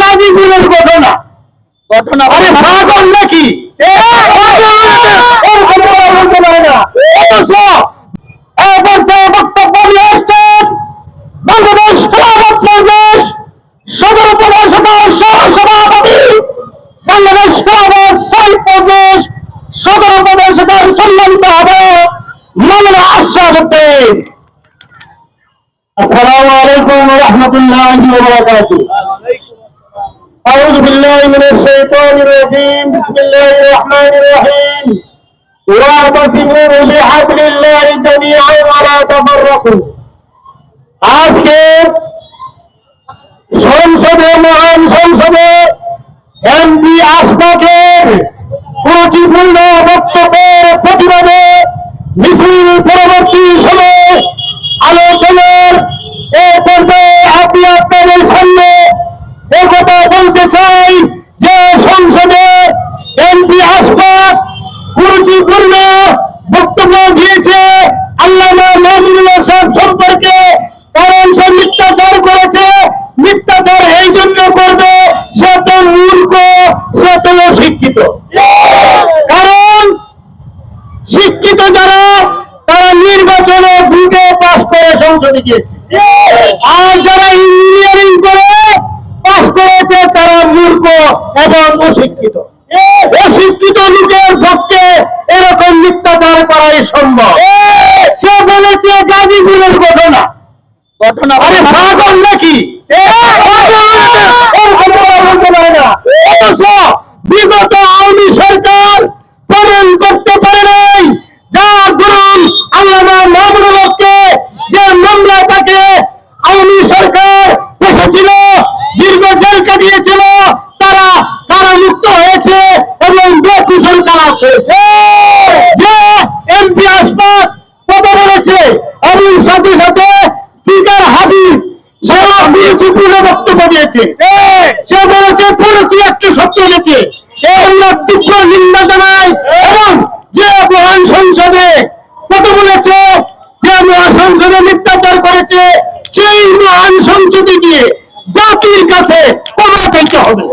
গাজীপুরের ঘটনা আরে পাগল নাকি বক্তব্য নিয়ে আসছেন বাংলাদেশ খেলাফত মজলিস সদর উপদেষ্টা সভাপতি বাংলাদেশ খেলাফত শহীদ মজলিস সদর উপদেষ্টা সম্মানিত হবে মাওলানা আশরাফ উদ্দিন। আসসালামু আলাইকুম ওয়া রাহমাতুল্লাহি ওয়া বারাকাতুহু। أعوذ بالله من الشيطان الرجيم بسم الله الرحمن الرحيم واعتصموا بحبل الله جميعا ولا تفرقوا। আজকে সংসদে মহান সংসদে এমপি আশফাকের কুরুচিপূর্ণ বক্তব্যের প্রতিবাদে মিছিল পরবর্তী সময়ে আলোচনার এই পর্যায়ে আপনি আপনাদের সামনে একথা বলতে চাই যে সংসদে এমপি আশফাক কুরুচিপূর্ণ বক্তব্য দিয়েছে আল্লামা মামুনুল হক সাহেব সম্পর্কে, কারণ সে মিথ্যাচার করেছে। মিথ্যাচার এই জন্য করবে সে তো মূর্খ, সে তো অশিক্ষিত। কারণ শিক্ষিত যারা তারা নির্বাচনে ভোটে পাস করে সংসদে গিয়েছে, আর যারা ইঞ্জিনিয়ারিং করে পাস করেছে তারা মূর্খ এবং অশিক্ষিত। অশিক্ষিত লোকের পক্ষে এরকম মিথ্যাচার করাই সম্ভব। সে বলেছে গাজীপুরের ঘটনা আরে পাগল নাকি বিগত আওয়ামী সরকার প্রমাণ করতে পারে নাই, যার দরুন আল্লামা মামুনুল হককে যে মামলা তাকে আওয়ামী সরকার বসেছিল, দীর্ঘ জেল কাটিয়েছিল, তারা কারামুক্ত হয়েছে এবং বেকুশল কারাপ হয়েছে। যে এমপি আশফাক কথা বলেছে এবং সাথে সাথে স্পিকার হাবিব সে বিএনপির বক্তব্য দিয়েছে। সে বলেছে পুরোটি একটা সত্য গেছে, এই আমরা তীব্র নিন্দা জানাই। এবং যে মহান সংসদে কথা বলেছে, যে মহান সংসদে মিথ্যাচার করেছে, সেই মহান সংসদে গিয়ে জাতির কাছে ক্ষমা চাইতে হবে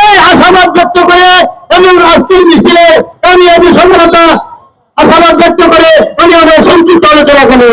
এই আশাবাদ ব্যক্ত করে এবং আজকের মিছিলে আমি এই বিষয়টা আশাবাদ ব্যক্ত করে আমি আমার সংক্ষিপ্ত আলোচনা করে